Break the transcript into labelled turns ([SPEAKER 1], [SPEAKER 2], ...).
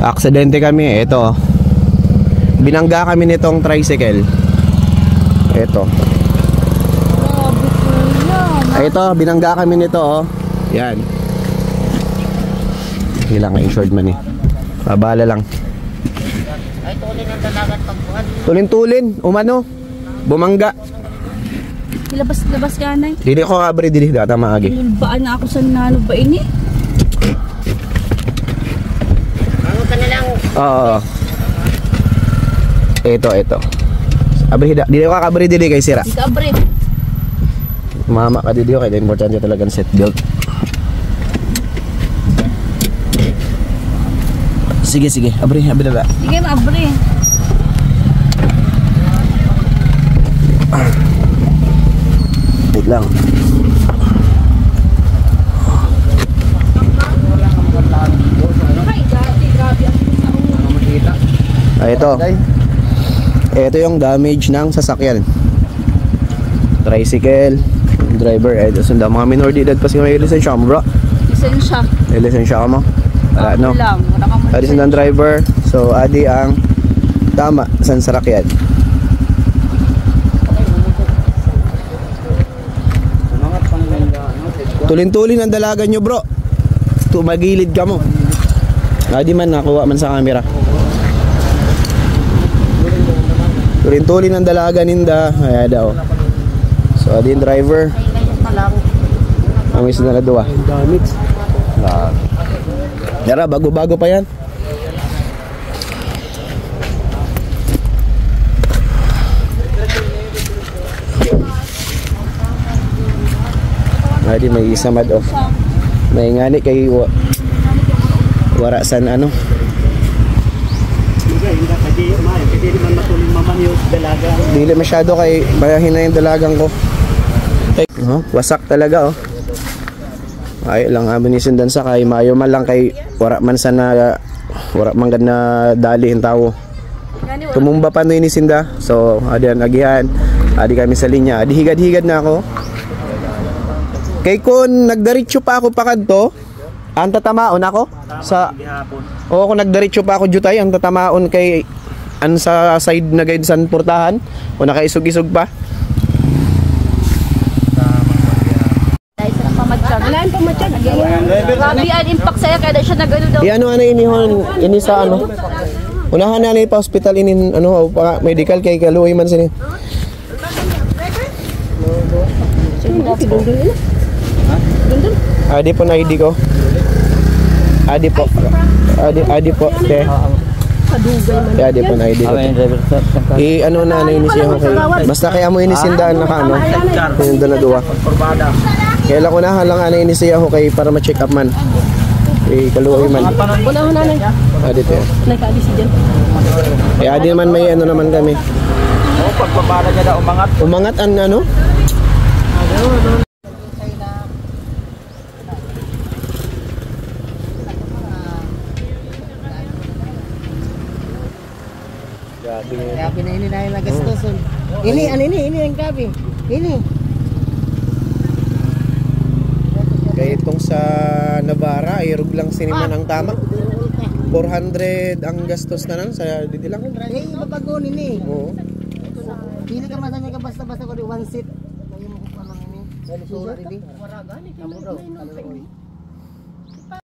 [SPEAKER 1] Aksidente kami, ito. Binangga kami nitong tricycle. Ito. Ito, binangga kami nito, oh. Yan. Ilang insured man eh. Babala lang.
[SPEAKER 2] Ay, tulin ang dalagat pagbuhat.
[SPEAKER 1] Tulin-tulin, umano. Bumangga.
[SPEAKER 3] Ilabas-labas ka na.
[SPEAKER 1] Dili ko kabri, dili data maagi.
[SPEAKER 3] Nulbaan na ako sa nanubain eh.
[SPEAKER 2] Ano ka na lang?
[SPEAKER 1] Oo. Ito. Abri, dili ko kabri, dili kay sira.
[SPEAKER 3] Di ka abre.
[SPEAKER 1] Mama ka dito, kaya importante talaga ang seatbelt. Sige, abri dala.
[SPEAKER 3] Sige, abre.
[SPEAKER 1] Wait lang. Ito yung damage ng sasakyan. Tricycle, driver, sunda mga minor de edad pa siya may lisensya mo, bro.
[SPEAKER 3] Lisensya.
[SPEAKER 1] May lisensya ka mo? Wala, no?
[SPEAKER 3] Wala ka mo.
[SPEAKER 1] Adi sundang driver, so adi ang tama sa sasakyan. Tulin-tulin ang dalaga nyo, bro. Tumagilid ka mo. Adi man nakuha man sa camera. Tulin-tulin ang dalaga ninda. Ay daw. So adi yung driver. Amis na dua. Yara, bago-bago pa yan. Adi may isamad off. May ngani kay warasan ano. Dili masyado kay bayahin na yung dalagang ko. Wasak talaga oh. Ay lang amin ni sundan sa kay maayo man lang kay wara man sana wara man gad na dali ang tawo. Tumumba pa no ni sinda. So adi agihan. Adi kami sa linya. Adi higad-higad na ako. Kay kun nagdiretso pa ako pakadto, ang tatamaon ako sa kung nagdiretso pa ako jutay, ang tatamaon kay an sa side na guide san portahan o nakaisog-isog pa.
[SPEAKER 3] Alaan pa matyan. Grabe ang impact sa'yo kaya siya nag-ano daw.
[SPEAKER 1] Ano inihon ini sa ano? Unahan na ni pa hospital inin ano pa medical kay kaluoy man sini. Adi po na ID ko. Adi po. Adi po. Te. Adi po na ID ko. Ano na ini siya okay. Basta kaya mo inisindahan na ka ano. Yung dala-dua. Kaya lang ko na halang ana ini siya okay para ma-check up man. Kaluoy man.
[SPEAKER 3] Unahon na na.
[SPEAKER 1] Adi te.
[SPEAKER 3] Nagka-adi si Jan.
[SPEAKER 1] Adi man may ano naman kami.
[SPEAKER 2] Pagbabara niya daw umangat.
[SPEAKER 1] Umangat ang ano?
[SPEAKER 2] Gabi na ini na yung nagastoson. Ini ang gabi. Ini.
[SPEAKER 1] Kaya itong sa Navarra, irog lang siniman ang tama. 400 ang gastos na lang sa dito lang.
[SPEAKER 2] Eh, mabago nini.
[SPEAKER 1] Oo.
[SPEAKER 2] Hindi ka masanya ka basta-basta ko di one seat. Yung ano ini. Sura ini. Wara gani. Amo daw.